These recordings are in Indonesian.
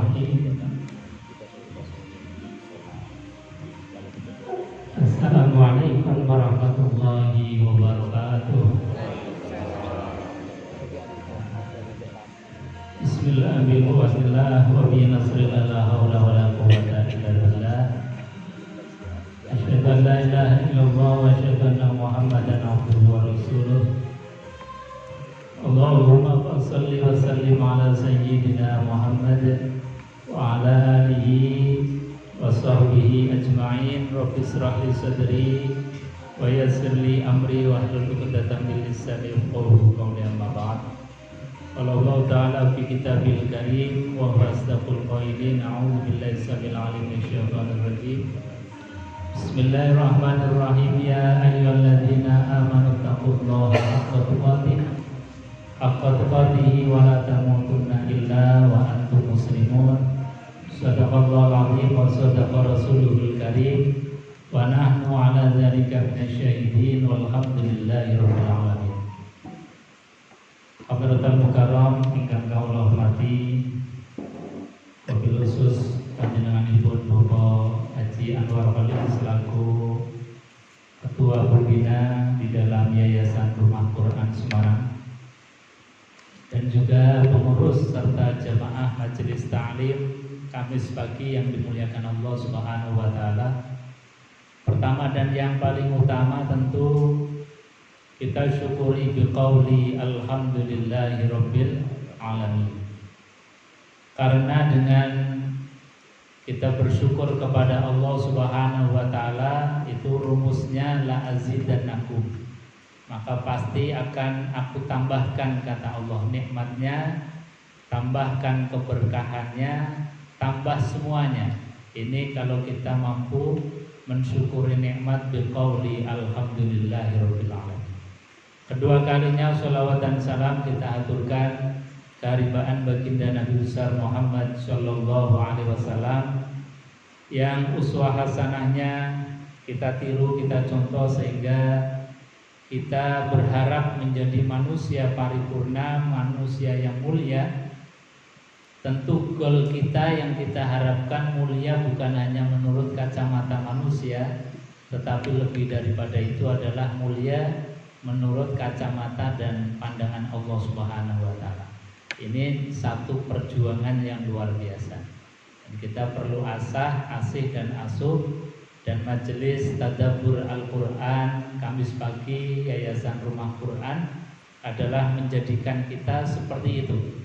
Bismillahirrahmanirrahim. Assalamualaikum warahmatullahi wabarakatuh. Bismillah wa bihi nasrina la haula wala quwwata illa billah. Asyhadu an la ilaha illallah wa asyhadu anna Muhammadan abduhu wa rasuluh. Allahumma shalli wa sallim ala sayyidina Muhammad wa ala alihi wa sahbihi ajma'in. Rabbi shrah li sadri wa yassir li amri wa hlul 'uqdatam min lisani yafqahu qawli. Amma ba'd. Qala Allah ta'ala fi kitabil karim wa asdaqul qailin. A'udzu billahi samil 'alim minasyaitonir rajim. Bismillahirrahmanirrahim. Ya ayyuhalladzina amanu taqullaha haqqa tuqatih wa la tamutunna illa wa antum muslimun. Shadaqallahul 'azim wa shadaqa rasuluhul karim wa nahnu 'ala dzalika minasyahidin walhamdulillahi rabbil alamin. Hadratul mukarram ingkang kawula hormati, wabil khusus panjenenganipun Bapak Haji Anwar Khalid selaku Ketua Pembina di dalam Yayasan Rumah Quran Semarang, dan juga pengurus serta jamaah Majelis Ta'lim Kamis pagi yang dimuliakan Allah Subhanahu wa taala. Pertama dan yang paling utama tentu kita syukuri biqauli alhamdulillahi rabbil alamin. Karena dengan kita bersyukur kepada Allah Subhanahu wa taala itu rumusnya la azidannakum, maka pasti akan aku tambahkan, kata Allah, nikmatnya, tambahkan keberkahannya, tambah semuanya. Ini kalau kita mampu mensyukuri nikmat biqauli alhamdulillahirabbil alamin. Kedua kalinya sholawat dan salam kita aturkan keharibaan baginda Nabi besar Muhammad sallallahu alaihi wasallam yang uswah hasanahnya kita tiru, kita contoh, sehingga kita berharap menjadi manusia paripurna, manusia yang mulia. Tentu goal kita yang kita harapkan mulia bukan hanya menurut kacamata manusia, tetapi lebih daripada itu adalah mulia menurut kacamata dan pandangan Allah Subhanahu wa taala. Ini satu perjuangan yang luar biasa. Dan kita perlu asih dan asuh, dan majelis tadabbur Al-Qur'an Kamis pagi Yayasan Rumah Quran adalah menjadikan kita seperti itu.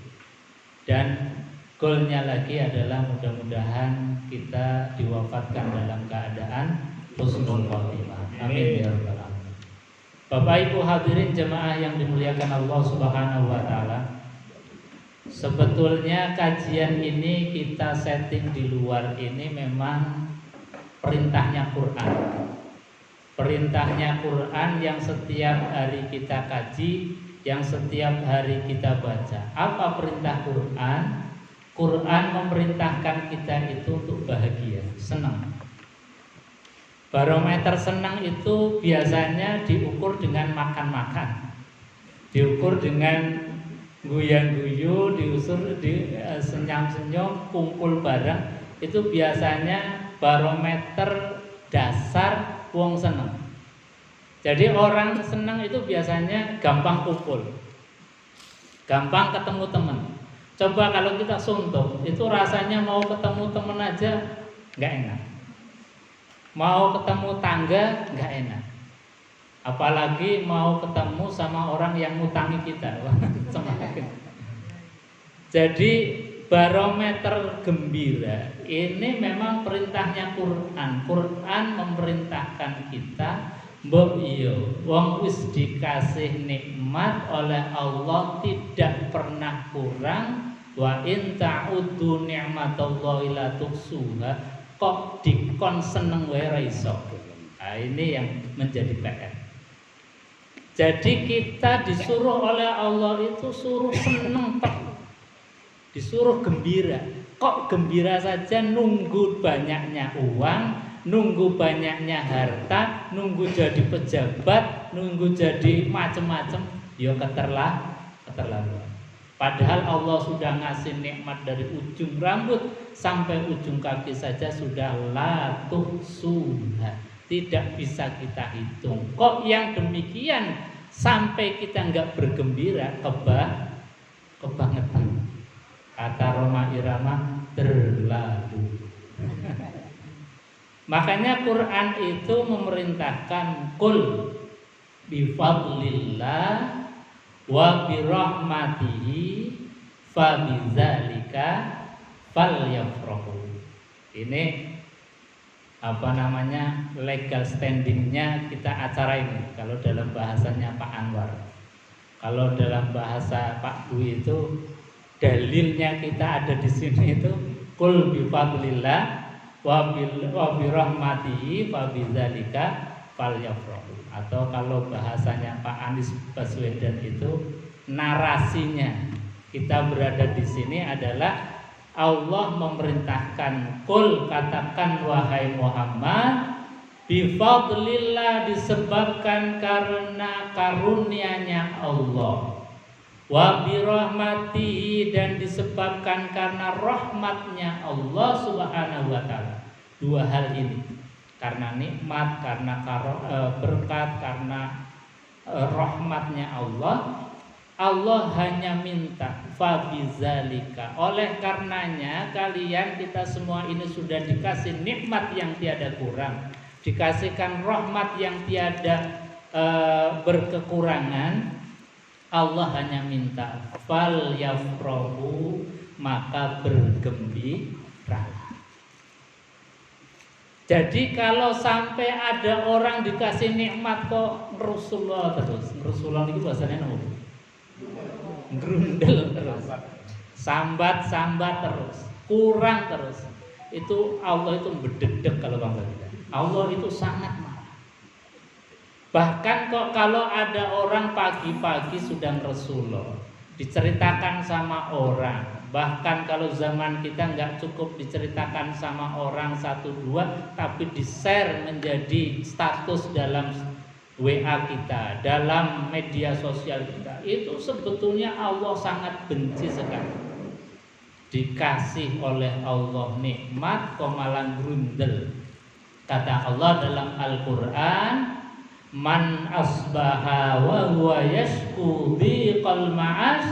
Dan goalnya lagi adalah mudah-mudahan kita diwafatkan dalam keadaan husnul khotimah. Amin ya rabbal alamin. Bapak Ibu hadirin jemaah yang dimuliakan Allah Subhanahu wa taala, sebetulnya kajian ini kita setting di luar ini memang perintahnya Quran. Perintahnya Quran yang setiap hari kita kaji, yang setiap hari kita baca. Apa perintah Quran? Quran memerintahkan kita itu untuk bahagia, senang. Barometer senang itu biasanya diukur dengan makan-makan, diukur dengan guyang-guyu, senyum-senyum, kumpul bareng. Itu biasanya barometer dasar wong seneng. Jadi orang seneng itu biasanya gampang kumpul, gampang ketemu teman. Coba kalau kita suntuk, itu rasanya mau ketemu teman aja nggak enak, mau ketemu tangga nggak enak, apalagi mau ketemu sama orang yang ngutangi kita. Jadi barometer gembira ini memang perintahnya Quran. Quran memerintahkan kita, mbok iyo wong wis dikasih nikmat oleh Allah tidak pernah kurang. Wa in ta'uddu ni'matallahi la tuhsuha, kok dikon seneng wae ra iso. Nah, ini yang menjadi PR. Jadi kita disuruh oleh Allah itu suruh seneng, disuruh gembira. Kok gembira saja, nunggu banyaknya uang, nunggu banyaknya harta, nunggu jadi pejabat, nunggu jadi macam-macam, ya keterlaluan. Padahal Allah sudah ngasih nikmat dari ujung rambut sampai ujung kaki saja sudah la tuhsuha, tidak bisa kita hitung. Kok yang demikian sampai kita nggak bergembira? Kebangetan. Kata Roma Irama, terlalu. Makanya Quran itu memerintahkan kul bifadlillah wa birahmatihi fabidzalika falyafrahu. Ini legal standingnya kita acara ini. Kalau dalam bahasanya Pak Anwar, kalau dalam bahasa Pak Dwi itu dalilnya kita ada di sini itu kul bifadlillah wa birahmatihi fabidzalika falyafrahu. Atau kalau bahasanya Pak Anies Baswedan itu narasinya kita berada di sini adalah Allah memerintahkan kul, katakan wahai Muhammad, bifadlillah, disebabkan karena karunia-Nya Allah, wa birahmatihi, dan disebabkan karena rahmatnya Allah Subhanahu wa taala. Dua hal ini, karena nikmat, karena berkat, karena rahmatnya Allah, Allah hanya minta fabizalika, oleh karenanya kalian, kita semua ini sudah dikasih nikmat yang tiada kurang, dikasihkan rahmat yang tiada berkekurangan. Allah hanya minta fal yafrahu, maka bergembira. Jadi kalau sampai ada orang dikasih nikmat kok Rasulullah terus, Rasulullah itu bahasanya apa? Grundel terus, sambat terus, kurang terus. Itu Allah itu berdedek kalau bangsa kita. Allah itu sangat marah. Bahkan kok kalau ada orang pagi-pagi sudah Rasulullah diceritakan sama orang. Bahkan kalau zaman kita nggak cukup diceritakan sama orang satu dua, tapi di-share menjadi status dalam WA kita, dalam media sosial kita. Itu sebetulnya Allah sangat benci sekali. Dikasih oleh Allah nikmat kok malah grundel. Kata Allah dalam Al-Quran, man asbaha wa huwa yashku biqal ma'as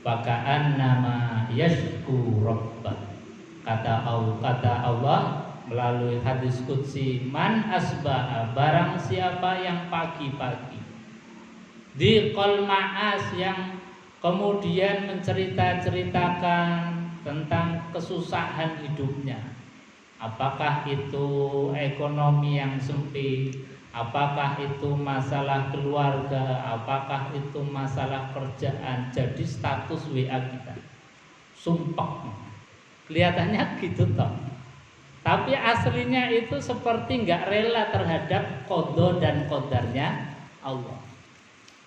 faka'annama yashku rabbah. Kata Allah melalui hadis qudsi, man asbaha, barang siapa yang pagi-pagi di qal ma'as, yang kemudian menceritakan tentang kesusahan hidupnya, apakah itu ekonomi yang sempit, apakah itu masalah keluarga, apakah itu masalah kerjaan, jadi status WA kita sumpah, kelihatannya gitu toh. Tapi aslinya itu seperti nggak rela terhadap qada dan qadarnya Allah,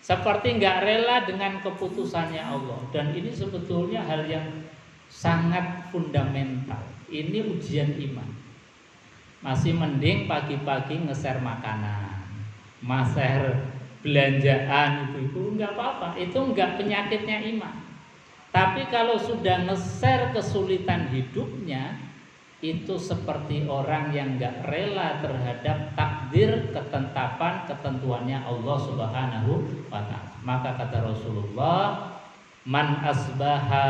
seperti nggak rela dengan keputusannya Allah. Dan ini sebetulnya hal yang sangat fundamental. Ini ujian iman. Masih mending pagi-pagi nge-share makanan, nge-share belanjaan, itu nggak apa-apa, itu nggak penyakitnya iman. Tapi kalau sudah nge-share kesulitan hidupnya, itu seperti orang yang nggak rela terhadap takdir, ketetapan, ketentuannya Allah Subhanahu wa ta'ala. Maka kata Rasulullah, man asbaha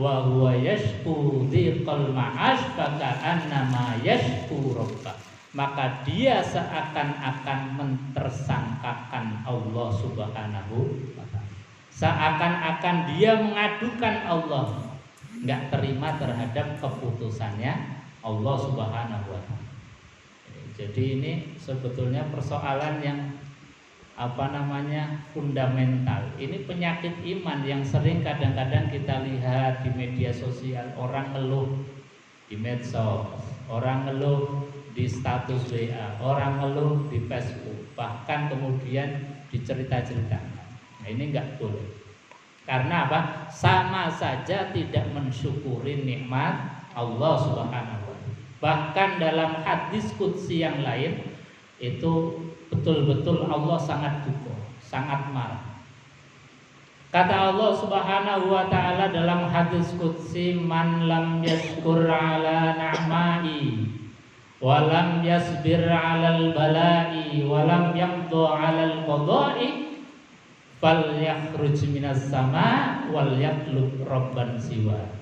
wa huwa yashku dhiqal ma'ash faka'annama yashku rabbah. Maka dia seakan-akan mentersangkakan Allah Subhanahu wa ta'ala, seakan-akan dia mengadukan Allah, nggak terima terhadap keputusannya Allah Subhanahu wa ta'ala. Jadi ini sebetulnya persoalan yang fundamental. Ini penyakit iman yang sering kadang-kadang kita lihat di media sosial. Orang ngeluh di medsos, orang ngeluh di status WA, orang ngeluh di Facebook, bahkan kemudian dicerita-ceritakan. Nah, ini nggak boleh. Karena apa? Sama saja tidak mensyukuri nikmat Allah Subhanahu wa ta'ala. Bahkan dalam hadis qudsi yang lain itu betul-betul Allah sangat duka, sangat marah. Kata Allah Subhanahu wa taala dalam hadis qudsi, man lam yashkur ala na'mai wa lam yasbir 'alal bala'i wa lam yaqdu 'alal qada'i falyakhruj minas sama wal yatlub rabban siwa.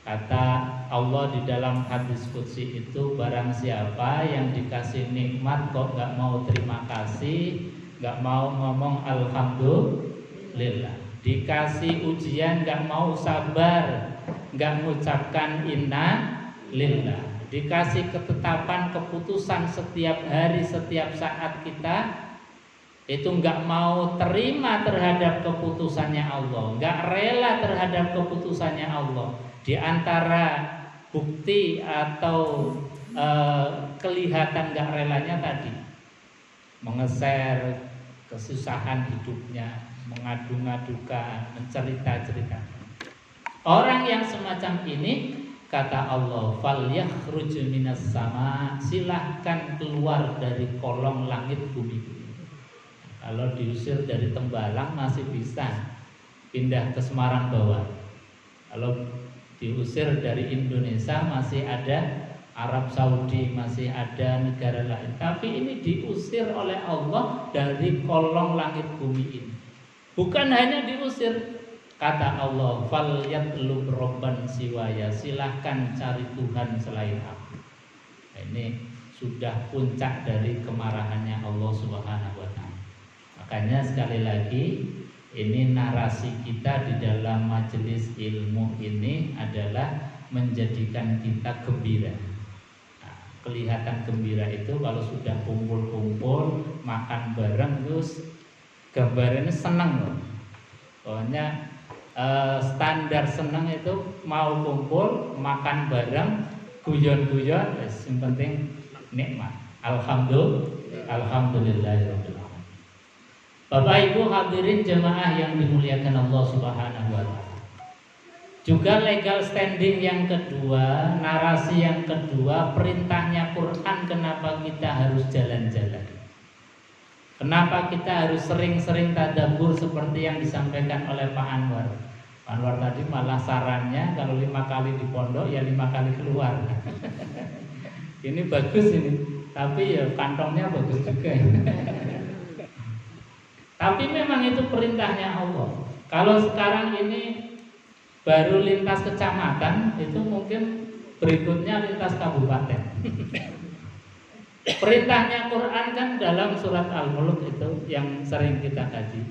Kata Allah di dalam hadis qudsi itu, barang siapa yang dikasih nikmat kok gak mau terima kasih, gak mau ngomong alhamdulillah, dikasih ujian gak mau sabar, gak mengucapkan inna lillah, dikasih ketetapan keputusan setiap hari setiap saat kita itu nggak mau terima terhadap keputusannya Allah, nggak rela terhadap keputusannya Allah. Di antara bukti atau kelihatan nggak relanya tadi, mengeser kesusahan hidupnya, mengadu-ngadukan, mencerita-cerita. Orang yang semacam ini, kata Allah, falyakhruj minas sama, silahkan keluar dari kolong langit bumi. Kalau diusir dari Tembalang masih bisa pindah ke Semarang bawah. Kalau diusir dari Indonesia masih ada Arab Saudi, masih ada negara lain. Tapi ini diusir oleh Allah dari kolong langit bumi ini. Bukan hanya diusir, kata Allah, falyatlub rabban siwaya, silahkan cari Tuhan selain aku. Nah, ini sudah puncak dari kemarahannya Allah Subhanahu wa taala. Makanya sekali lagi, ini narasi kita di dalam majelis ilmu ini adalah menjadikan kita gembira. Nah, kelihatan gembira itu kalau sudah kumpul-kumpul, makan bareng, terus gambarannya seneng loh. Pokoknya standar seneng itu mau kumpul, makan bareng, guyon-guyon, yang penting nikmat. Alhamdulillahirabbil alamin. Bapak Ibu hadirin jemaah yang dimuliakan Allah Subhanahu wa taala. Juga legal standing yang kedua, narasi yang kedua, perintahnya Quran, kenapa kita harus jalan-jalan. Kenapa kita harus sering-sering tadabbur seperti yang disampaikan oleh Pak Anwar. Pak Anwar tadi malah sarannya kalau 5 kali di pondok ya 5 kali keluar. Ini bagus ini, tapi ya kantongnya bagus juga. Tapi memang itu perintahnya Allah. Kalau sekarang ini baru lintas kecamatan, itu mungkin berikutnya lintas kabupaten. Perintahnya Quran kan dalam surat Al-Mulk itu yang sering kita kaji.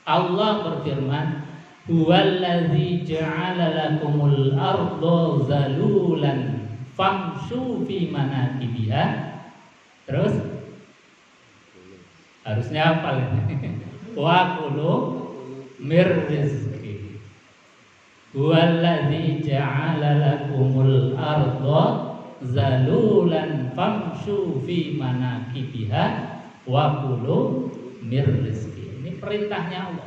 Allah berfirman, huwallazi ja'ala lakumul arda zalulan famshu fi manakibiha. Terus harusnya hafal ini. Wa kulu mir rizqi. Huwallazi ja'ala lakumul arda zalulan famshu fi manakibiha wa kulu mir rizqi. Ini perintahnya Allah.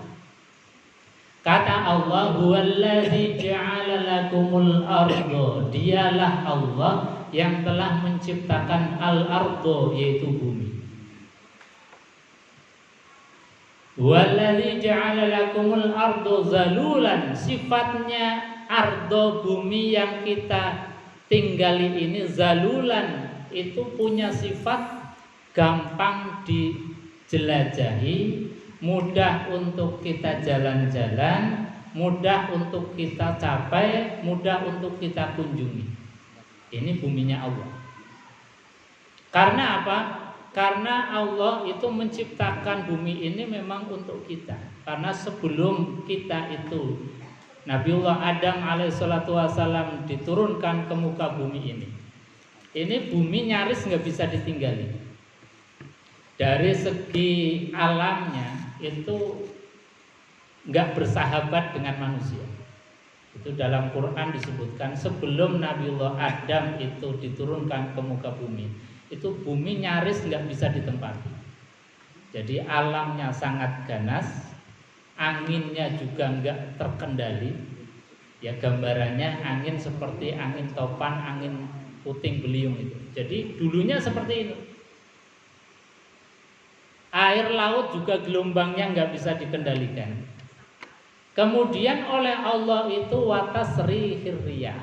Kata Allah, huwallazi ja'ala lakumul arda, dialah Allah yang telah menciptakan al-arda, yaitu bumi. Wallazi ja'ala lakumul ardo zalulan, sifatnya ardo bumi yang kita tinggali ini zalulan, itu punya sifat gampang dijelajahi, mudah untuk kita jalan-jalan, mudah untuk kita capai, mudah untuk kita kunjungi. Ini buminya Allah. Karena apa? Karena Allah itu menciptakan bumi ini memang untuk kita. Karena sebelum kita itu Nabiullah Adam alaihissalatu wassalam diturunkan ke muka bumi ini bumi nyaris nggak bisa ditinggali. Dari segi alamnya itu nggak bersahabat dengan manusia. Itu dalam Quran disebutkan sebelum Nabiullah Adam itu diturunkan ke muka bumi, itu bumi nyaris nggak bisa ditempati. Jadi alamnya sangat ganas, anginnya juga nggak terkendali. Ya gambarannya angin seperti angin topan, angin puting beliung itu. Jadi dulunya seperti itu. Air laut juga gelombangnya nggak bisa dikendalikan. Kemudian oleh Allah itu watasrihir riyah.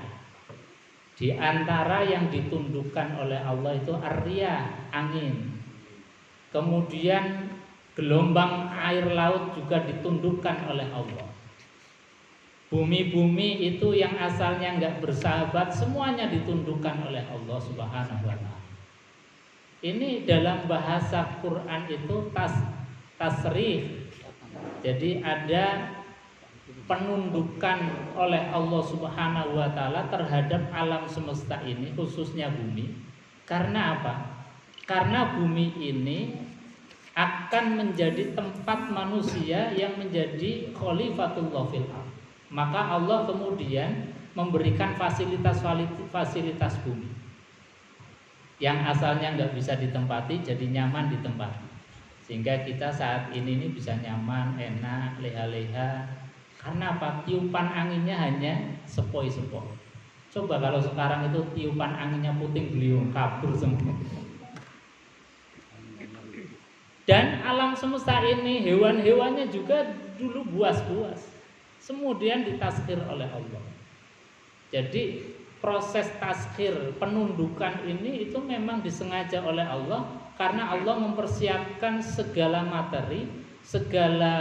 Di antara yang ditundukkan oleh Allah itu ar-riyah, angin. Kemudian gelombang air laut juga ditundukkan oleh Allah. Bumi-bumi itu yang asalnya enggak bersahabat semuanya ditundukkan oleh Allah Subhanahu wa taala. Ini dalam bahasa Quran itu tasrih. Jadi ada penundukan oleh Allah Subhanahu wa taala terhadap alam semesta ini, khususnya bumi. Karena apa? Karena bumi ini akan menjadi tempat manusia yang menjadi khalifatullah fil ardh. Maka Allah kemudian memberikan fasilitas bumi yang asalnya nggak bisa ditempati jadi nyaman ditempati, sehingga kita saat ini bisa nyaman, enak, leha-leha. Karena apa? Tiupan anginnya hanya sepoi-sepoi. Coba kalau sekarang itu tiupan anginnya puting beliung, kabur semua. Dan alam semesta ini hewan-hewannya juga dulu buas-buas, kemudian ditazkir oleh Allah. Jadi proses tazkir, penundukan ini itu memang disengaja oleh Allah, karena Allah mempersiapkan segala materi, segala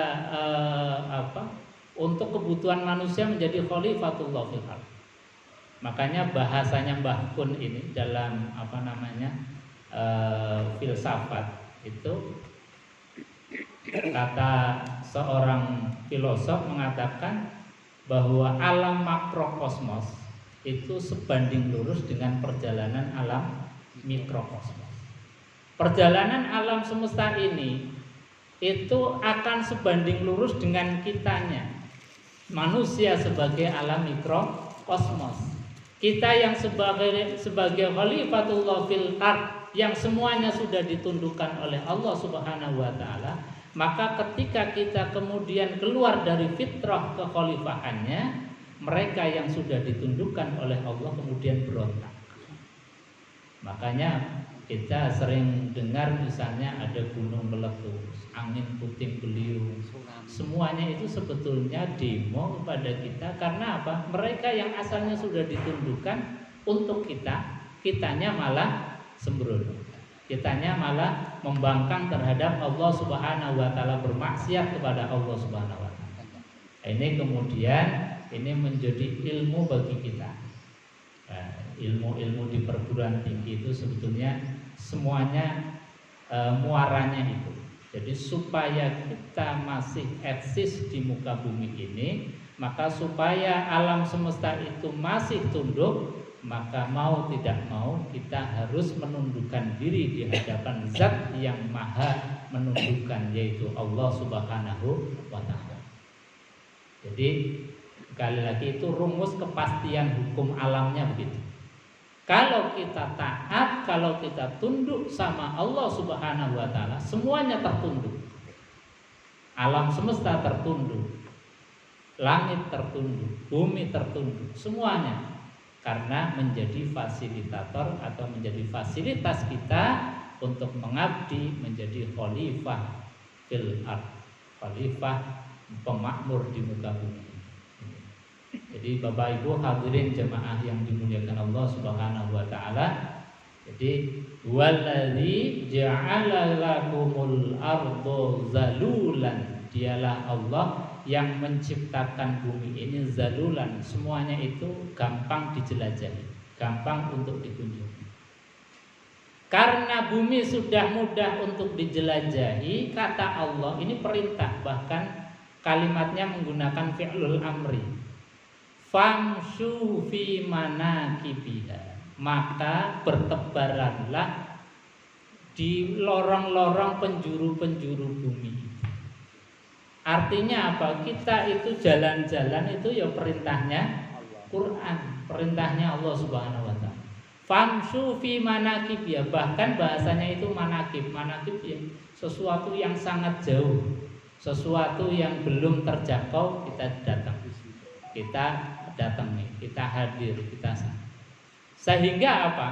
untuk kebutuhan manusia menjadi khalifatullah fil ardh. Makanya bahasanya Mbah Kun ini dalam filsafat itu, kata seorang filosof mengatakan bahwa alam makrokosmos itu sebanding lurus dengan perjalanan alam mikrokosmos. Perjalanan alam semesta ini itu akan sebanding lurus dengan kitanya, manusia sebagai alam mikrokosmos. Kita yang sebagai khalifatullah fil ardh, yang semuanya sudah ditundukkan oleh Allah Subhanahu wa taala, maka ketika kita kemudian keluar dari fitrah kekhalifahannya, mereka yang sudah ditundukkan oleh Allah kemudian berontak. Makanya kita sering dengar misalnya ada gunung meletus, angin puting beliung. Semuanya itu sebetulnya demo kepada kita. Karena apa? Mereka yang asalnya sudah ditundukkan untuk kita, kitanya malah sembrono. Kitanya malah membangkang terhadap Allah Subhanahu wa taala, bermaksiat kepada Allah Subhanahu wa taala. Ini kemudian ini menjadi ilmu bagi kita. Ilmu-ilmu di perguruan tinggi itu sebetulnya semuanya muaranya itu. Jadi supaya kita masih eksis di muka bumi ini, maka supaya alam semesta itu masih tunduk, maka mau tidak mau kita harus menundukkan diri di hadapan Zat yang maha menundukkan, yaitu Allah Subhanahu wa ta'ala. Jadi sekali lagi itu rumus kepastian hukum alamnya begitu. Kalau kita taat, kalau kita tunduk sama Allah Subhanahu wa ta'ala, semuanya tertunduk. Alam semesta tertunduk, langit tertunduk, bumi tertunduk, semuanya. Karena menjadi fasilitator atau menjadi fasilitas kita untuk mengabdi menjadi khalifah fil ardh, khalifah pemakmur di muka bumi. Jadi Bapak Ibu hadirin jemaah yang dimuliakan Allah Subhanahu wa taala, jadi wallazi ja'ala lakumul arda zalulan, dialah Allah yang menciptakan bumi ini zalulan, semuanya itu gampang dijelajahi, gampang untuk dikunjungi. Karena bumi sudah mudah untuk dijelajahi, kata Allah ini perintah, bahkan kalimatnya menggunakan fi'lul amri. Famshu fi manakibiha, maka bertebaranlah di lorong-lorong penjuru-penjuru bumi. Artinya apa? Kita itu jalan-jalan itu ya perintahnya Quran, perintahnya Allah Subhanahu wa taala. Famshu fi manakibiha, bahkan bahasanya itu manakib. Manakib ya sesuatu yang sangat jauh, sesuatu yang belum terjangkau, kita datang. Kita datang nih, kita hadir, kita sana. Sehingga apa?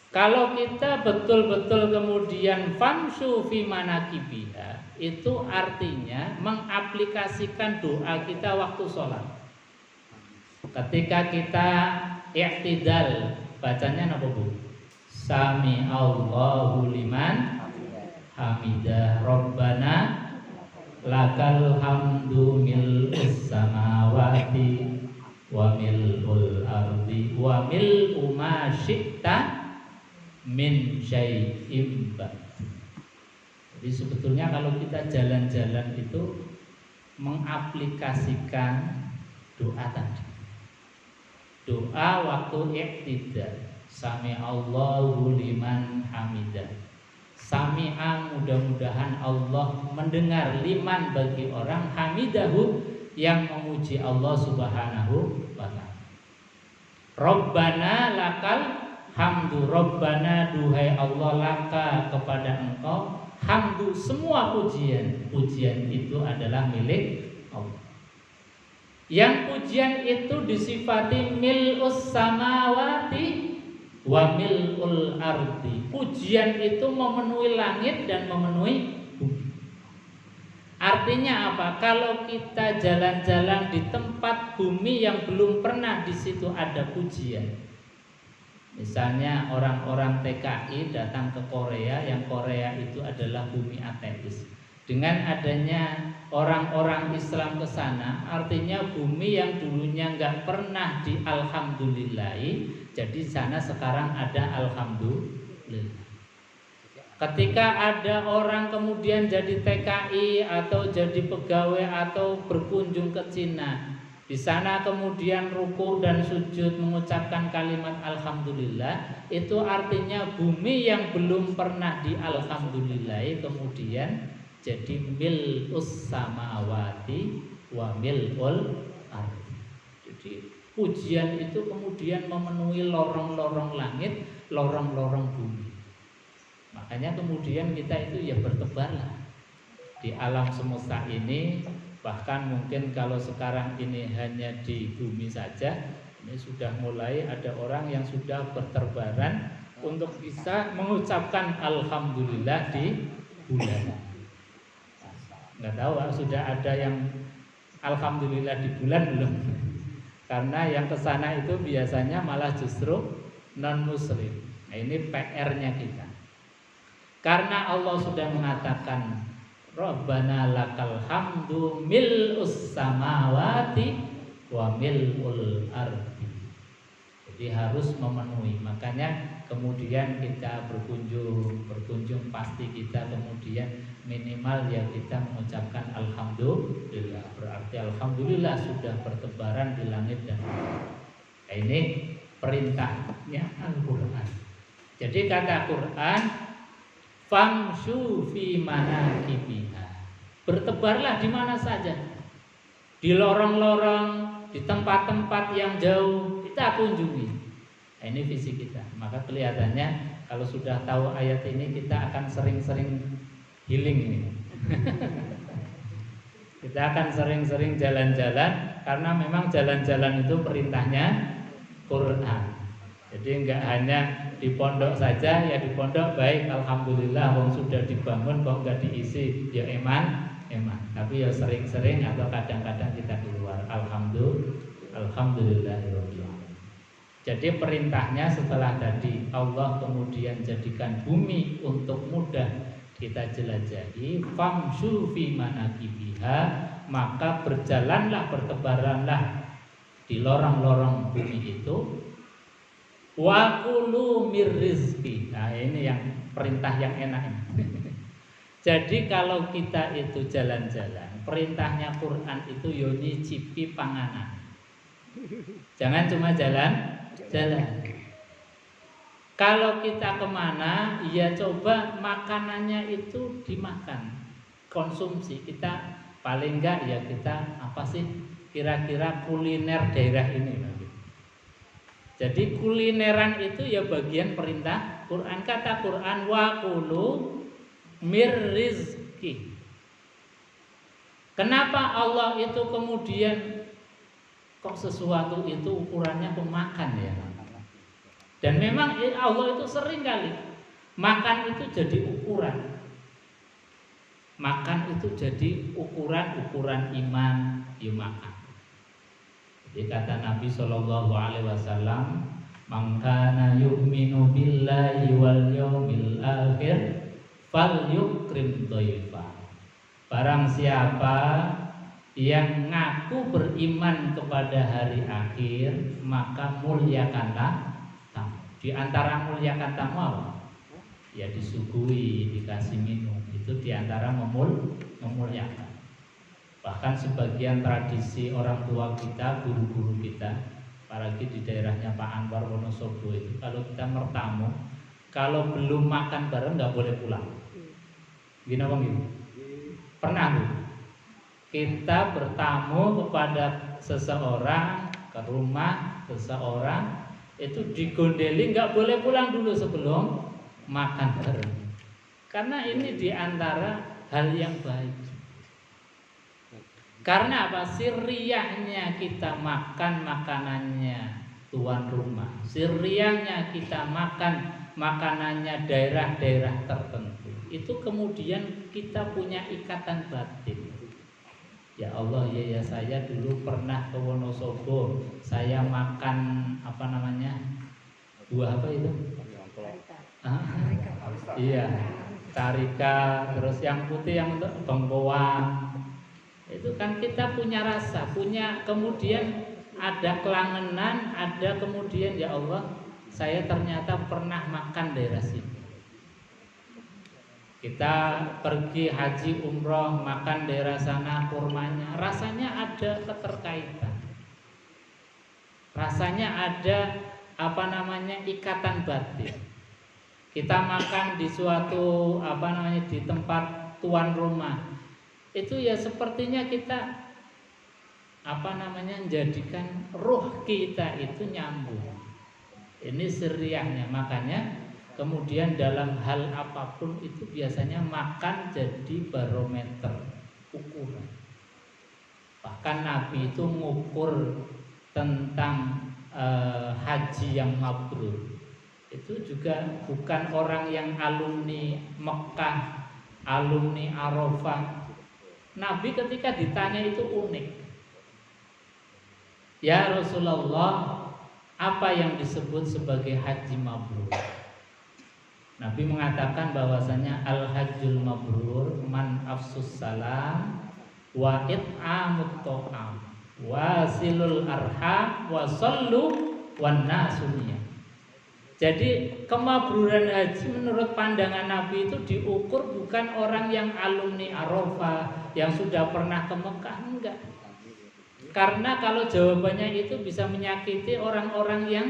Kalau kita betul-betul kemudian famsu fi manakibiha, itu artinya mengaplikasikan doa kita waktu sholat. Ketika kita i'tidal, bacanya apa Bu? Sami Allahu liman hamidah Rabbana lakal hamdu mil'us samawati wa mil'ul ardi wa mil'u ma syi'ta min syai'im ba'd. Jadi sebetulnya kalau kita jalan-jalan itu mengaplikasikan doa tadi. Doa waktu i'tidal, sami Allahu liman hamidah. Sami'a, mudah-mudahan Allah mendengar, liman bagi orang, hamidahu yang memuji Allah Subhanahu wa ta'ala. Rabbana lakal hamdu, Rabbana duhai Allah, laka kepada engkau, hamdu semua pujian. Pujian itu adalah milik Allah. Yang pujian itu disifati mil'us samawati wa mil'ul ardi. Pujian itu memenuhi langit dan memenuhi bumi. Artinya apa? Kalau kita jalan-jalan di tempat bumi yang belum pernah di situ ada pujian. Misalnya orang-orang TKI datang ke Korea, yang Korea itu adalah bumi ateis. Dengan adanya orang-orang Islam ke sana, artinya bumi yang dulunya nggak pernah di alhamdulillahi, jadi sana sekarang ada alhamdulillah. Ketika ada orang kemudian jadi TKI atau jadi pegawai atau berkunjung ke Cina, di sana kemudian ruku dan sujud mengucapkan kalimat alhamdulillah, itu artinya bumi yang belum pernah di alhamdulillahi kemudian jadi mil'us samawati wa mil'ul ardi. Jadi pujian itu kemudian memenuhi lorong-lorong langit, lorong-lorong bumi. Makanya kemudian kita itu ya bertebarlah di alam semesta ini. Bahkan mungkin kalau sekarang ini hanya di bumi saja, ini sudah mulai ada orang yang sudah berterbaran untuk bisa mengucapkan alhamdulillah di bulan. Nggak tahu sudah ada yang alhamdulillah di bulan belum? Karena yang kesana itu biasanya malah justru non muslim. Nah ini PR-nya kita. Karena Allah sudah mengatakan Rabbana lakal hamdu mil'us samawati wa mil'ul ardi. Jadi harus memenuhi. Makanya kemudian kita berkunjung pasti kita kemudian minimal ya kita mengucapkan alhamdulillah. Berarti alhamdulillah sudah bertebaran di langit dan bumi. Nah, ini perintahnya Al-Qur'an. Jadi kata Quran, famshu fi manakibiha, bertebarlah di mana saja, di lorong-lorong, di tempat-tempat yang jauh kita kunjungi. Nah, ini visi kita. Maka kelihatannya kalau sudah tahu ayat ini kita akan sering-sering healing ini. Kita akan sering-sering jalan-jalan karena memang jalan-jalan itu perintahnya Quran. Jadi enggak hanya di pondok saja, ya di pondok baik alhamdulillah wong sudah dibangun kok enggak diisi, ya eman. Tapi ya sering-sering atau kadang-kadang kita keluar alhamdulillahirabbil alamin. Jadi perintahnya setelah tadi Allah kemudian jadikan bumi untuk mudah kita jelajahi, famshu fi manakibiha, maka berjalanlah, bertebaranlah di lorong-lorong bumi itu. Wa kulu mir rizqi. Nah, ini yang perintah yang enak ini. Jadi kalau kita itu jalan-jalan, perintahnya Quran itu yo nyicipi panganan. Jangan cuma jalan-jalan. Kalau kita kemana, ya coba makanannya itu dimakan, konsumsi. Kita paling enggak ya kita apa sih kira-kira kuliner daerah ini. Jadi kulineran itu ya bagian perintah Quran. Kata Quran wa kulu mir rizki. Kenapa Allah itu kemudian kok sesuatu itu ukurannya pemakan ya? Dan memang Allah itu sering kali makan itu jadi ukuran. Makan itu jadi ukuran iman, ya makan. Jadi kata Nabi Shallallahu Alaihi Wasallam, "Man kana yu'minu billahi wal yawmil akhir, falyukrim dhaifa." Barang siapa yang ngaku beriman kepada hari akhir, maka muliakanlah tamu. Di antara muliakan tamu apa? Ya disuguhi, dikasih minum. Itu di antara memuliakan. Bahkan sebagian tradisi orang tua kita, guru-guru kita, apalagi di daerahnya Pak Anwar Wonosobo itu, kalau kita bertamu, kalau belum makan bareng nggak boleh pulang. Gini apa gitu? Pernah tuh? Kita bertamu kepada seseorang, ke rumah seseorang, itu digondeli nggak boleh pulang dulu sebelum makan bareng. Karena ini diantara hal yang baik. Karena apa? Sirriyahnya kita makan makanannya tuan rumah, sirriyahnya kita makan makanannya daerah-daerah tertentu. Itu kemudian kita punya ikatan batin. Ya Allah, ya saya dulu pernah ke Wonosobo, saya makan apa namanya, buah apa itu? Iya, karika, terus yang putih yang untuk bengkoang. Itu kan kita punya rasa, punya kemudian ada kelangenan, ada kemudian ya Allah, saya ternyata pernah makan daerah sini. Kita pergi haji umroh, makan daerah sana kurmanya, rasanya ada keterkaitan. Rasanya ada apa namanya ikatan batin. Kita makan di suatu apa namanya di tempat tuan rumah, itu ya sepertinya kita apa namanya menjadikan ruh kita itu nyambung. Ini sirriyahnya. Makanya kemudian dalam hal apapun itu biasanya makan jadi barometer, ukuran. Bahkan Nabi itu mengukur tentang haji yang mabrur. Itu juga bukan orang yang alumni Mekah, alumni Arafah. Nabi ketika ditanya itu unik. Ya Rasulullah, apa yang disebut sebagai haji mabrur? Nabi mengatakan bahwasanya al-hajjul mabrur man afsus salam wa it'amut ta'am wa silul arham wa sallu wan nasuniyah. Jadi kemabruran haji menurut pandangan Nabi itu diukur bukan orang yang alumni Arafah, yang sudah pernah ke Mekah, enggak. Karena kalau jawabannya itu bisa menyakiti orang-orang yang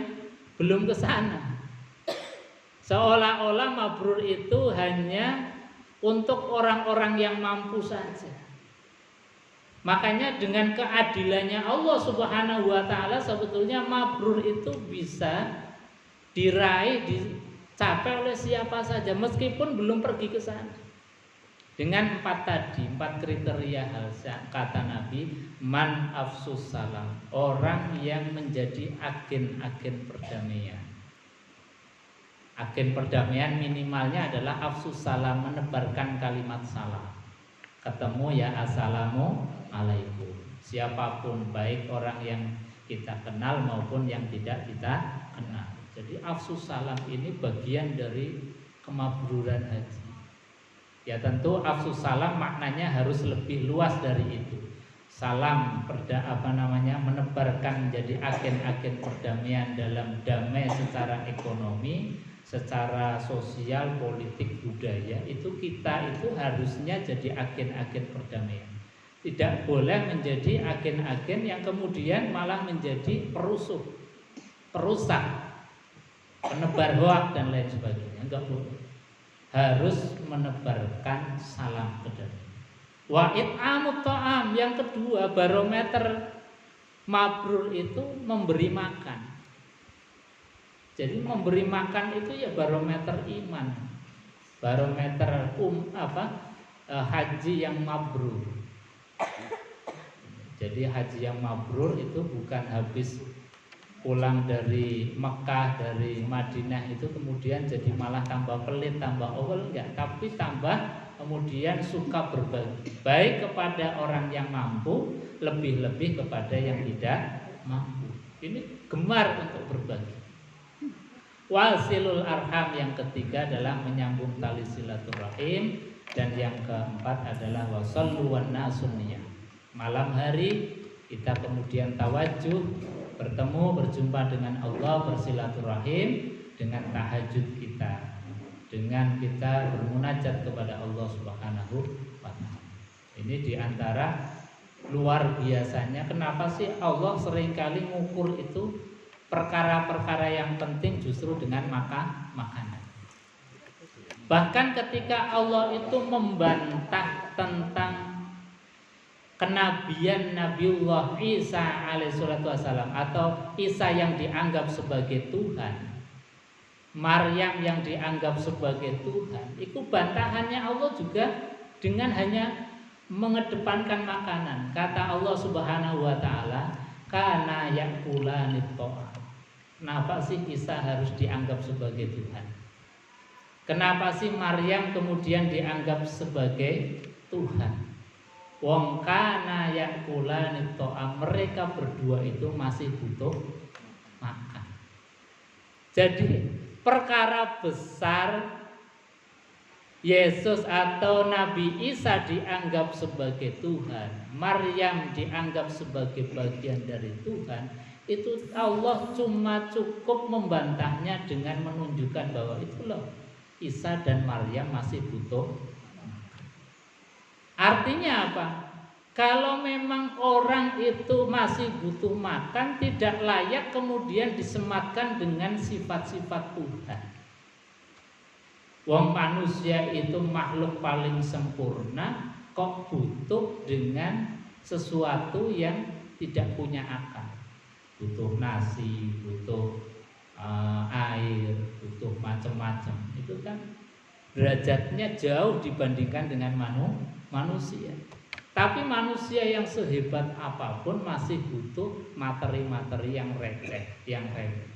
belum ke sana. Seolah-olah mabrur itu hanya untuk orang-orang yang mampu saja. Makanya dengan keadilannya Allah Subhanahu wa taala sebetulnya mabrur itu bisa diraih, dicapai oleh siapa saja meskipun belum pergi ke sana. Dengan 4 kriteria hal kata Nabi, man afsus salam, orang yang menjadi agen-agen perdamaian. Agen perdamaian minimalnya adalah afsus salam, menebarkan kalimat salam. Ketemu ya assalamu alaikum. Siapapun, baik orang yang kita kenal maupun yang tidak kita kenal. Jadi afsus salam ini bagian dari kemabruran haji. Ya tentu afsus salam maknanya harus lebih luas dari itu. Salam menebarkan menjadi agen-agen perdamaian dalam damai secara ekonomi, secara sosial, politik, budaya. Itu kita itu harusnya jadi agen-agen perdamaian. Tidak boleh menjadi agen-agen yang kemudian malah menjadi perusuh, perusak, penebar hoak dan lain sebagainya. Enggak boleh. Harus menebarkan salam perdamaian. Wa it'amut ta'am, yang kedua barometer mabrur itu memberi makan. Jadi memberi makan itu ya barometer iman. Barometer haji yang mabrur. Jadi haji yang mabrur itu bukan habis pulang dari Mekah, dari Madinah itu kemudian jadi malah tambah pelit, tambah awal enggak, tapi tambah kemudian suka berbagi, baik kepada orang yang mampu, lebih-lebih kepada yang tidak mampu. Ini gemar untuk berbagi. Wasilul arham yang ketiga adalah menyambung tali silaturahim, dan yang keempat adalah wasallu wan nasuniyah. Malam hari kita kemudian tawajuh, bertemu, berjumpa dengan Allah, bersilaturahim dengan tahajud kita, dengan kita bermunajat kepada Allah Subhanahu wa taala. Ini diantara luar biasanya kenapa sih Allah seringkali ngukur itu perkara-perkara yang penting justru dengan makanan. Bahkan ketika Allah itu membantah tentang kenabian Nabiullah Isa alaihissalatu wassalam, atau Isa yang dianggap sebagai Tuhan, Maryam yang dianggap sebagai Tuhan, itu bantahannya Allah juga dengan hanya mengedepankan makanan. Kata Allah Subhanahu wa taala, kana yakulanit ta'am. Kenapa sih Isa harus dianggap sebagai Tuhan? Kenapa sih Maryam kemudian dianggap sebagai Tuhan? Wong kana yakulanit ta'am, mereka berdua itu masih butuh makan. Jadi perkara besar Yesus atau Nabi Isa dianggap sebagai Tuhan, Maryam dianggap sebagai bagian dari Tuhan, itu Allah cuma cukup membantahnya dengan menunjukkan bahwa itu loh, Isa dan Maryam masih butuh. Artinya apa? Kalau memang orang itu masih butuh makan, tidak layak kemudian disematkan dengan sifat-sifat Tuhan. Wong manusia itu makhluk paling sempurna, kok butuh dengan sesuatu yang tidak punya akal. Butuh nasi, butuh air, butuh macam-macam. Itu kan derajatnya jauh dibandingkan dengan manusia. Tapi manusia yang sehebat apapun masih butuh materi-materi yang receh, yang remeh.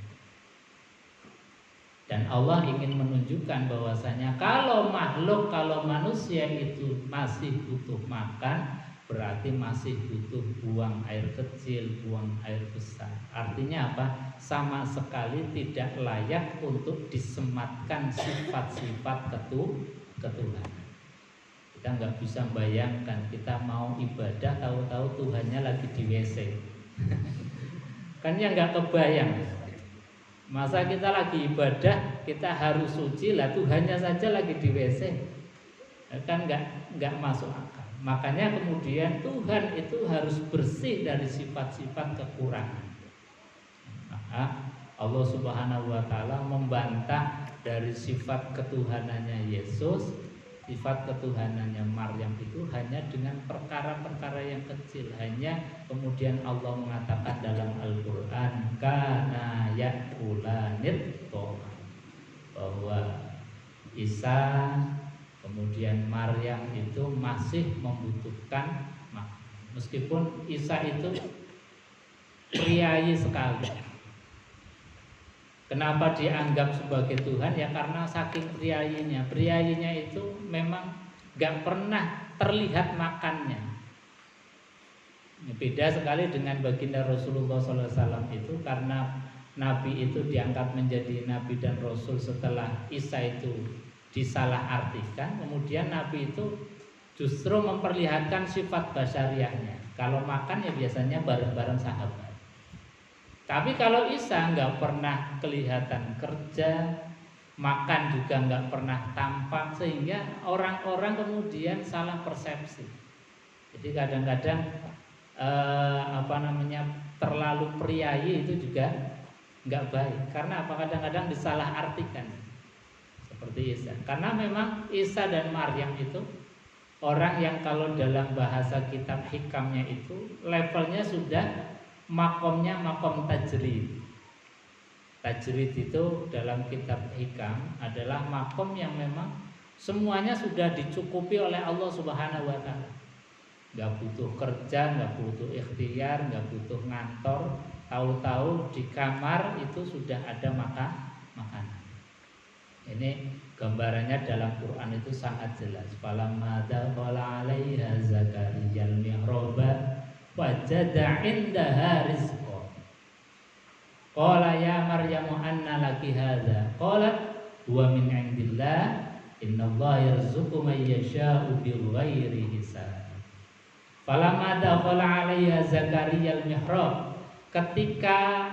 Dan Allah ingin menunjukkan bahwasanya kalau makhluk, kalau manusia itu masih butuh makan, berarti masih butuh buang air kecil, buang air besar. Artinya apa? Sama sekali tidak layak untuk disematkan sifat-sifat ketuhanan. Kita nggak bisa bayangkan kita mau ibadah tahu-tahu Tuhannya lagi di WC. Kan ya nggak kebayang. Masa kita lagi ibadah kita harus suci, lah Tuhannya saja lagi di WC. Kan nggak masuk akal. Makanya kemudian Tuhan itu harus bersih dari sifat-sifat kekurangan. Maka Allah Subhanahu wa taala membantah dari sifat ketuhanannya Yesus, sifat ketuhanannya Maryam itu hanya dengan perkara-perkara yang kecil. Hanya kemudian Allah mengatakan dalam Al-Qur'an, kana yakulanit ta'am, bahwa Isa kemudian Maryam itu masih membutuhkan makan. Meskipun Isa itu priayi sekali. Kenapa dianggap sebagai Tuhan? Ya karena saking priayinya. Priayinya itu memang gak pernah terlihat makannya. Beda sekali dengan baginda Rasulullah SAW itu, karena Nabi itu diangkat menjadi Nabi dan Rasul setelah Isa itu disalahartikan. Kemudian Nabi itu justru memperlihatkan sifat basyariahnya. Kalau makan ya biasanya bareng-bareng sahabat. Tapi kalau Isa nggak pernah kelihatan kerja, makan juga nggak pernah tampak, sehingga orang-orang kemudian salah persepsi. Jadi kadang-kadang terlalu priayi itu juga nggak baik. Karena apa? Kadang-kadang disalahartikan seperti Isa. Karena memang Isa dan Maryam itu orang yang kalau dalam bahasa kitab hikamnya itu levelnya sudah makomnya makom tajrid. Tajrid itu dalam kitab hikam adalah makom yang memang semuanya sudah dicukupi oleh Allah Subhanahu wa taala. Gak butuh kerja, gak butuh ikhtiar, gak butuh ngantor, tahu-tahu di kamar itu sudah ada makanan. Ini gambarannya dalam Quran itu sangat jelas. Falamma dakhala 'alaiha Zakariyal mihraba wajada 'indaha rizqa. Qala ya Maryamu anna laki hadza? Qalat huwa min 'indillah innallaha yarzuqu man yasha'u bighairi hisab. Falamma dakhala 'alaiha Zakariyal mihrab, ketika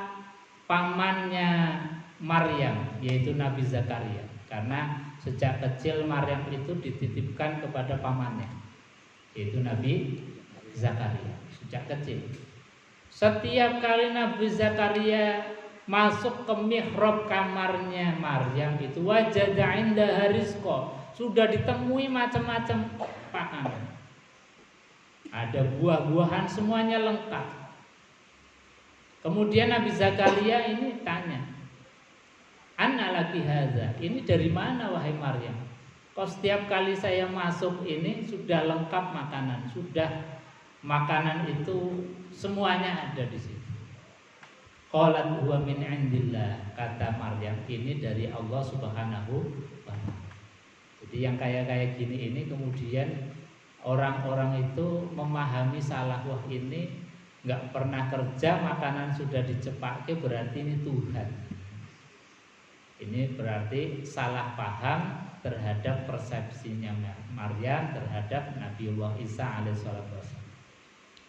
pamannya Maryam yaitu Nabi Zakaria, karena sejak kecil Maryam itu dititipkan kepada pamannya yaitu Nabi Zakaria sejak kecil. Setiap kali Nabi Zakaria masuk ke mihrab kamarnya Maryam itu wajada indaha rizqa, sudah ditemui macam-macam makanan. Ada buah-buahan semuanya lengkap. Kemudian Nabi Zakaria ini tanya, "Anna laki hadza?" Ini dari mana wahai Maryam? Kok setiap kali saya masuk ini sudah lengkap makanan, sudah makanan itu semuanya ada di situ. Qalat huwa min indillah, kata Maryam, ini dari Allah Subhanahu wa taala. Jadi yang kayak gini ini kemudian orang-orang itu memahami salah, wah ini nggak pernah kerja makanan sudah dicepake berarti ini Tuhan. Ini berarti salah paham terhadap persepsinya Maryam terhadap Nabiullah Isa alaihissalam.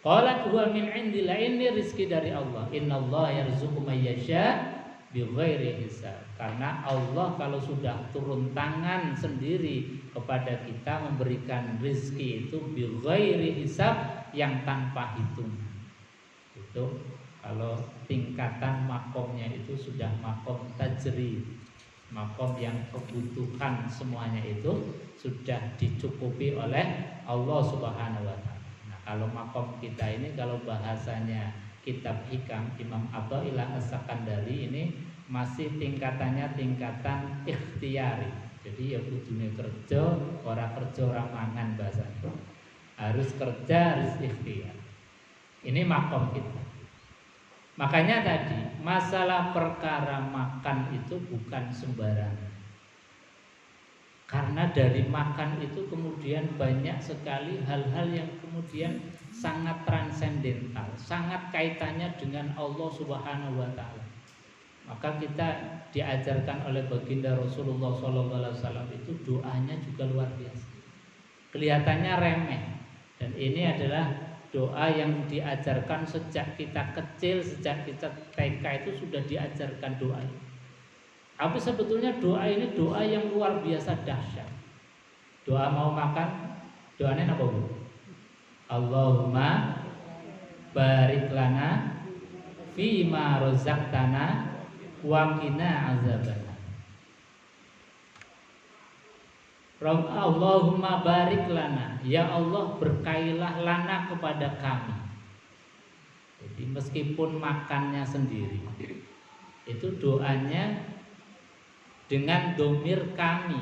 Qalat huwa min indillah, ini rizki dari Allah. Innallaha yarzuqu may yasha bighairi hisab. Karena Allah kalau sudah turun tangan sendiri kepada kita memberikan rizki itu bighairi hisab, yang tanpa hitung. Itu kalau tingkatan makomnya itu sudah makom tajri, makom yang kebutuhan semuanya itu sudah dicukupi oleh Allah Subhanahu wa taala. Nah, kalau makom kita ini, kalau bahasanya kitab Hikam Imam Athaillah As-Sakandari ini masih tingkatannya tingkatan ikhtiari. Jadi ya kudune kerja, ora kerja ora mangan bahasanya. Harus kerja, harus ikhtiar. Ini makom kita. Makanya tadi masalah perkara makan itu bukan sembarangan. Karena dari makan itu kemudian banyak sekali hal-hal yang kemudian sangat transendental, sangat kaitannya dengan Allah Subhanahu wa taala. Maka kita diajarkan oleh baginda Rasulullah SAW itu doanya juga luar biasa. Kelihatannya remeh, dan ini adalah doa yang diajarkan sejak kita kecil, sejak kita TK itu sudah diajarkan doa ini. Tapi sebetulnya doa ini doa yang luar biasa dahsyat. Doa mau makan, doanya apa Bu? Allahumma barik lana fima razaqtana wa qina azabannar. Allahumma barik lana, ya Allah berkailah lana kepada kami. Jadi meskipun makannya sendiri, itu doanya dengan domir kami.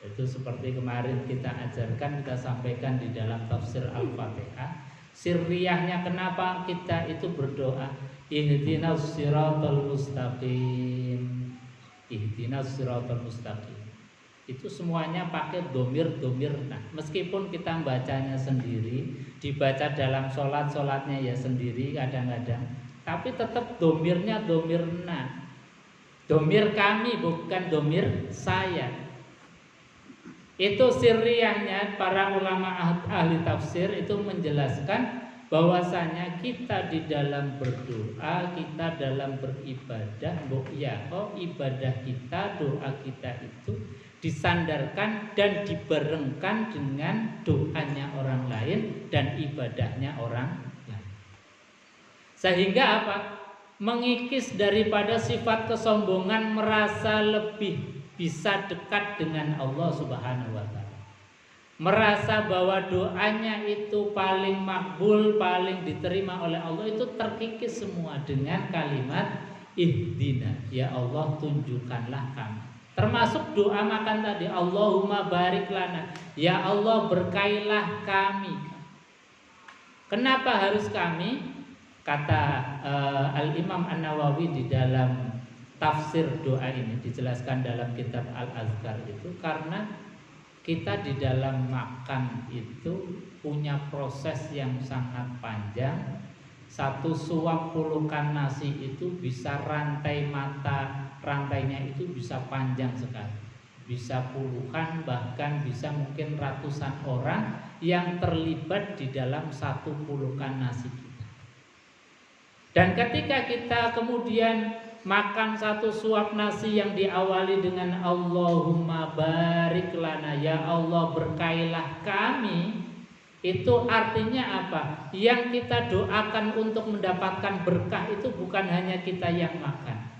Itu seperti kemarin kita ajarkan, kita sampaikan di dalam tafsir Al-Fatihah. Sirriyahnya kenapa kita itu berdoa, ihdinas siratal mustaqim, ihdinas siratal mustaqim. Itu semuanya pakai domir-domir. Nah, meskipun kita bacanya sendiri, dibaca dalam sholatnya ya sendiri kadang-kadang, tapi tetap domirnya domir nah. Domir kami, bukan domir saya. Itu sirriyahnya para ulama ahli tafsir itu menjelaskan bahwasanya kita di dalam berdoa, kita dalam beribadah, ibadah kita, doa kita itu disandarkan dan dibarengkan dengan doanya orang lain dan ibadahnya orang lain. Sehingga apa? Mengikis daripada sifat kesombongan, merasa lebih bisa dekat dengan Allah Subhanahu wa taala. Merasa bahwa doanya itu paling makbul, paling diterima oleh Allah, itu terkikis semua dengan kalimat ihdina, ya Allah tunjukkanlah kami. Termasuk doa makan tadi, Allahumma barik lana, ya Allah berkailah kami. Kenapa harus kami? kata Al-Imam An-Nawawi di dalam tafsir doa ini dijelaskan dalam kitab Al-Azkar itu, karena kita di dalam makan itu punya proses yang sangat panjang. Satu suap pulukan nasi itu bisa rantainya itu bisa panjang sekali, bisa puluhan bahkan bisa mungkin ratusan orang yang terlibat di dalam satu pulukan nasi kita. Dan ketika kita kemudian makan satu suap nasi yang diawali dengan Allahumma barik lana, ya Allah berkailah kami, itu artinya apa? Yang kita doakan untuk mendapatkan berkah itu bukan hanya kita yang makan,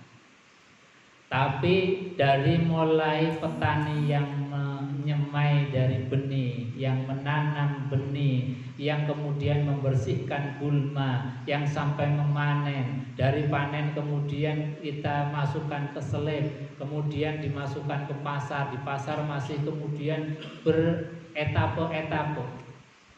tapi dari mulai petani yang menyemai dari benih, yang menanam benih, yang kemudian membersihkan gulma, yang sampai memanen, dari panen kemudian kita masukkan ke selip, kemudian dimasukkan ke pasar, di pasar masih kemudian beretape-etape,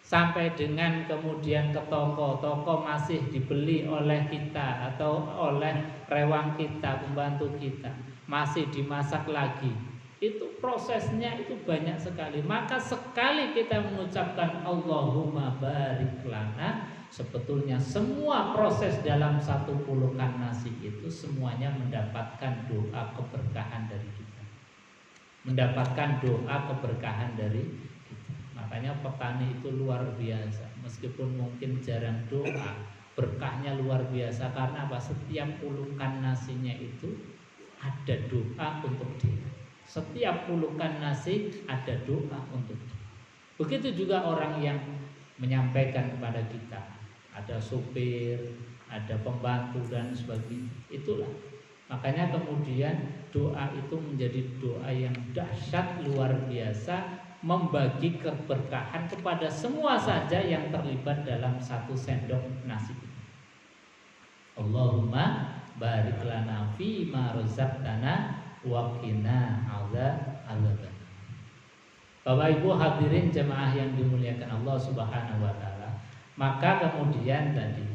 sampai dengan kemudian ke toko, toko masih dibeli oleh kita atau oleh rewang kita, pembantu kita, masih dimasak lagi. Itu prosesnya itu banyak sekali. Maka sekali kita mengucapkan Allahumma barik lana, sebetulnya semua proses dalam satu pulukan nasi itu semuanya mendapatkan doa keberkahan dari kita, mendapatkan doa keberkahan dari kita. Makanya petani itu luar biasa, meskipun mungkin jarang doa, berkahnya luar biasa. Karena apa? Setiap pulukan nasinya itu ada doa untuk dia. Setiap pulukan nasi ada doa untuk dia. Begitu juga orang yang menyampaikan kepada kita, ada supir, ada pembantu dan sebagainya. Itulah makanya kemudian doa itu menjadi doa yang dahsyat luar biasa, membagi keberkahan kepada semua saja yang terlibat dalam satu sendok nasi. Allahumma barik lana fi ma razaqtana wa qina adzabannar. Bapak Ibu hadirin jemaah yang dimuliakan Allah Subhanahu wa taala, maka kemudian tadi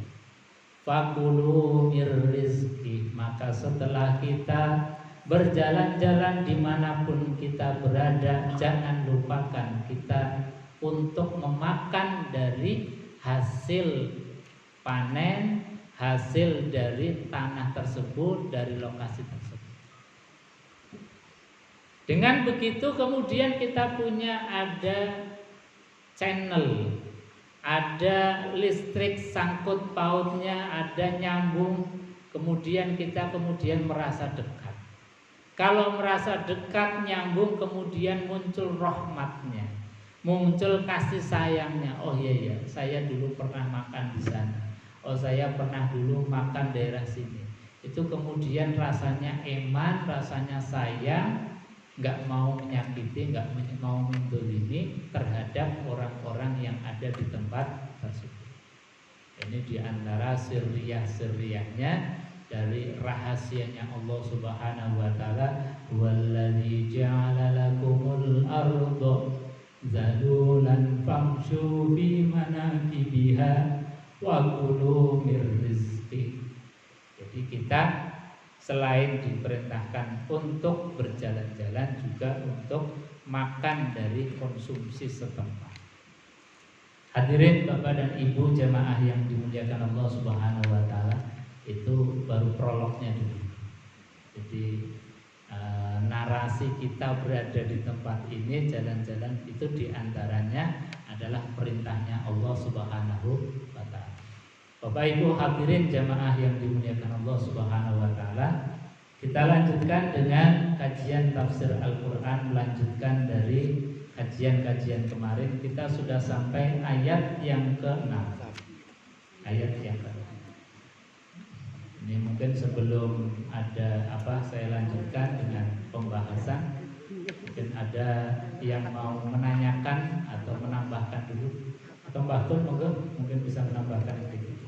fakulu mir rizki, maka setelah kita berjalan-jalan dimanapun kita berada, jangan lupakan kita untuk memakan dari hasil panen, hasil dari tanah tersebut, dari lokasi tersebut. Dengan begitu kemudian kita punya ada channel, ada listrik sangkut pautnya, ada nyambung, kemudian kita kemudian merasa dekat. Kalau merasa dekat, nyambung, kemudian muncul rahmatnya, muncul kasih sayangnya. Oh iya, saya dulu pernah makan di sana. Oh saya pernah dulu makan daerah sini. Itu kemudian rasanya eman, rasanya sayang, nggak mau menyakiti, nggak mau mendolimi terhadap orang-orang yang ada di tempat tersebut. Ini diantara sirriyah-sirriyahnya, dari rahasianya Allah Subhanahu wa taala, wallazi ja'ala lakumul arda zalulan famshu fi manakibiha wa kulu mir rizqi. Jadi kita selain diperintahkan untuk berjalan-jalan, juga untuk makan dari konsumsi setempat. Hadirin Bapak dan Ibu jemaah yang dimuliakan Allah Subhanahu wa taala, itu baru prolognya dulu. Jadi narasi kita berada di tempat ini, jalan-jalan, itu diantaranya adalah perintahnya Allah Subhanahu wa taala. Bapak Ibu hadirin jamaah yang dimuliakan Allah Subhanahu wa taala, kita lanjutkan dengan kajian tafsir Al-Qur'an, melanjutkan dari kajian-kajian kemarin. Kita sudah sampai ayat yang ke-6. Ayat yang ke-6. Ini mungkin sebelum ada saya lanjutkan dengan pembahasan. Mungkin ada yang mau menanyakan atau menambahkan dulu. Atau Mbah Kun mungkin bisa menambahkan sedikit.